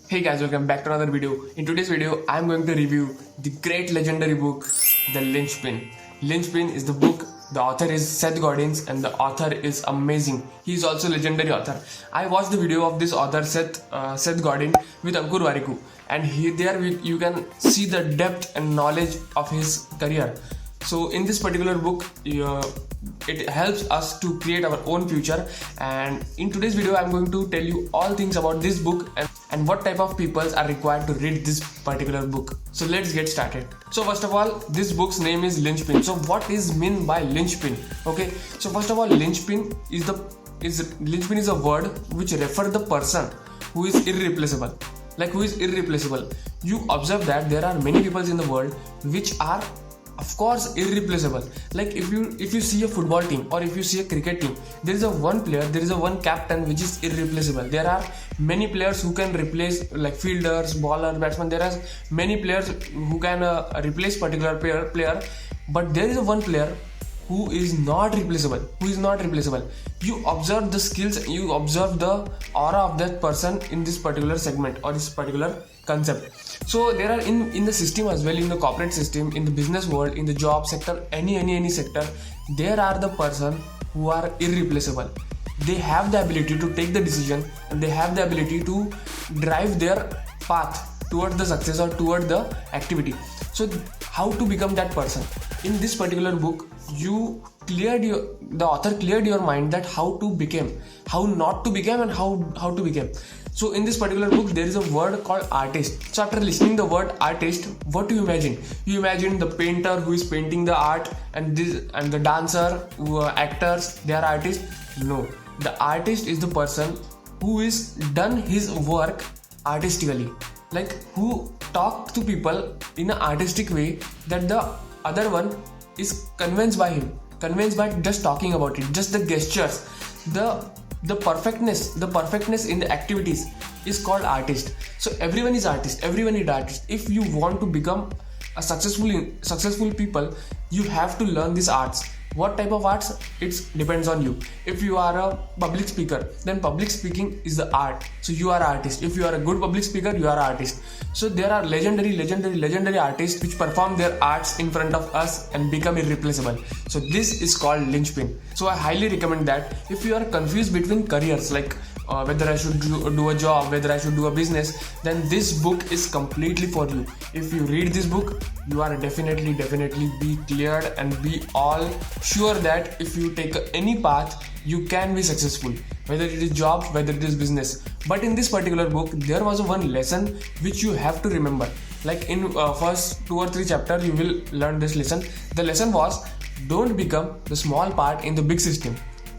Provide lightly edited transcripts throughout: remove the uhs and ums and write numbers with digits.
Hey guys, welcome back to another video. In today's video, I'm going to review the great legendary book, The Linchpin. Linchpin is the book. The author is Seth Godin and the author is amazing. He is also a legendary author. I watched the video of this author Seth Godin with Ankur Wariku, and you can see the depth and knowledge of his career. So in this particular book, it helps us to create our own future, and in today's video I'm going to tell you all things about this book and what type of people are required to read this particular book. So let's get started. So first of all, this book's name is Linchpin. So what is meant by linchpin? Okay, so first of all, linchpin is a word which refers the person who is irreplaceable. Like, who is irreplaceable? You observe that there are many people in the world which are, of course, irreplaceable. Like if you see a football team or if you see a cricket team, there is a one player, there is a one captain which is irreplaceable. There are many players who can replace, like fielders, bowlers, batsmen. There are many players who can replace particular player, but there is a one player who is not replaceable. You observe the skills, you observe the aura of that person in this particular segment or this particular concept. So there are in the system as well, in the corporate system, in the business world, in the job sector, any sector, there are the person who are irreplaceable. They have the ability to take the decision and they have the ability to drive their path towards the success or toward the activity. So how to become that person? In this particular book, the author cleared your mind that how to become, how not to become, and how to become. So in this particular book, there is a word called artist. So after listening the word artist, what do you imagine? You imagine the painter who is painting the art, and the dancer, who are actors, they are artists. No, the artist is the person who is done his work artistically, like who talk to people in an artistic way that the other one is convinced by just talking about it, just the gestures, the perfectness in the activities is called artist. So everyone is artist. If you want to become a successful people, you have to learn these arts. What type of arts? It depends on you. If you are a public speaker, then public speaking is the art. So you are an artist. If you are a good public speaker, you are an artist. So there are legendary artists which perform their arts in front of us and become irreplaceable. So this is called linchpin. So I highly recommend that if you are confused between careers, like whether I should do a job, whether I should do a business, then this book is completely for you. If you read this book, you are definitely be cleared and be all sure that if you take any path, you can be successful, whether it is job, whether it is business. But in this particular book, there was one lesson which you have to remember. Like in first 2 or 3 chapters, you will learn this lesson. The lesson was, don't become the small part in the big system,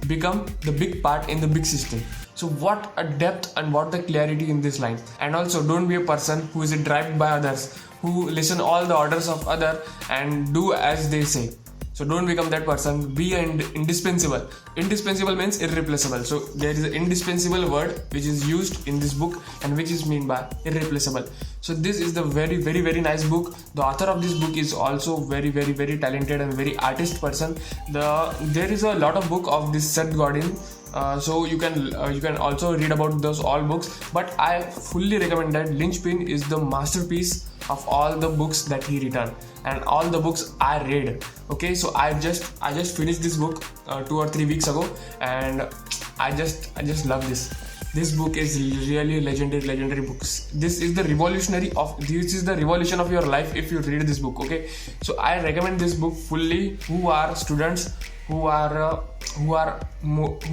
become the big part in the big system. So what a depth and what the clarity in this line. And also, don't be a person who is driven by others, who listen all the orders of other and do as they say. So don't become that person. Be indispensable. Indispensable means irreplaceable. So there is an indispensable word which is used in this book and which is meant by irreplaceable. So this is the very nice book. The author of this book is also very talented and very artist person. There is a lot of book of this Seth Godin. So you can also read about those all books, but I fully recommend that Linchpin is the masterpiece of all the books that he written and all the books I read. Okay, so I just finished this book 2 or 3 weeks ago, and I just love this. This book is really legendary books. This is the revolution of your life if you read this book. Okay, so I recommend this book fully. Who are students who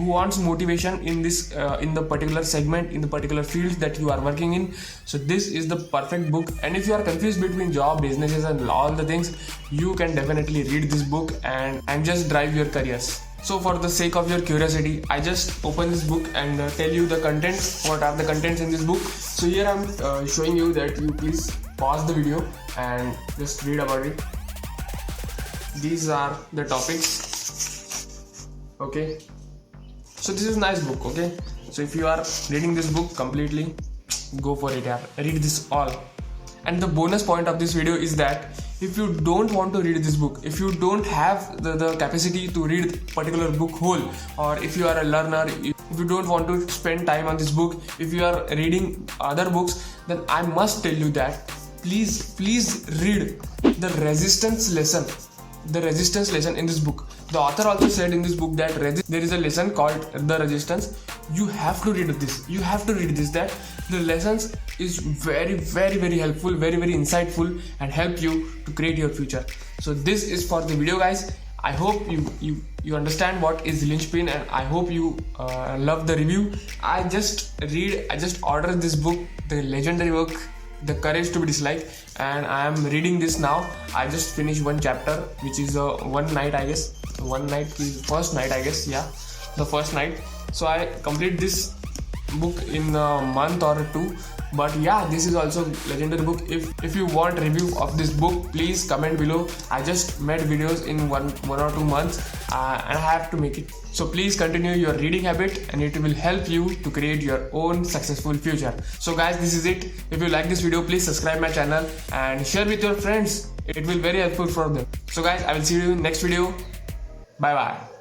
wants motivation in this in the particular segment, in the particular field that you are working in. So this is the perfect book. And if you are confused between job, businesses and all the things, you can definitely read this book and just drive your careers. So for the sake of your curiosity, I just open this book and tell you the contents. What are the contents in this book? So here I'm showing you that you please pause the video and just read about it. These are the topics. Okay, so this is a nice book. Okay, so if you are reading this book completely, go for it, read this all. And the bonus point of this video is that if you don't want to read this book, if you don't have the capacity to read particular book whole, or if you are a learner, if you don't want to spend time on this book, if you are reading other books, then I must tell you that please read the resistance lesson. The resistance lesson in this book. The author also said in this book that there is a lesson called the resistance. You have to read this. You have to read this. That the lessons is very helpful, very insightful, and help you to create your future. So this is for the video, guys. I hope you understand what is Linchpin, and I hope you love the review. I just ordered this book, the legendary book, The Courage to be Disliked, and I am reading this now. I just finished one chapter, which is one night, I guess. First night, I guess. Yeah, the first night. So I complete this book in a month or two. But yeah, this is also legendary book. If you want review of this book, please comment below. I just made videos in one or 2 months, and I have to make it. So please continue your reading habit, and it will help you to create your own successful future. So guys, this is it. If you like this video, please subscribe my channel and share with your friends. It will be very helpful for them. So guys, I will see you in next video. Bye bye.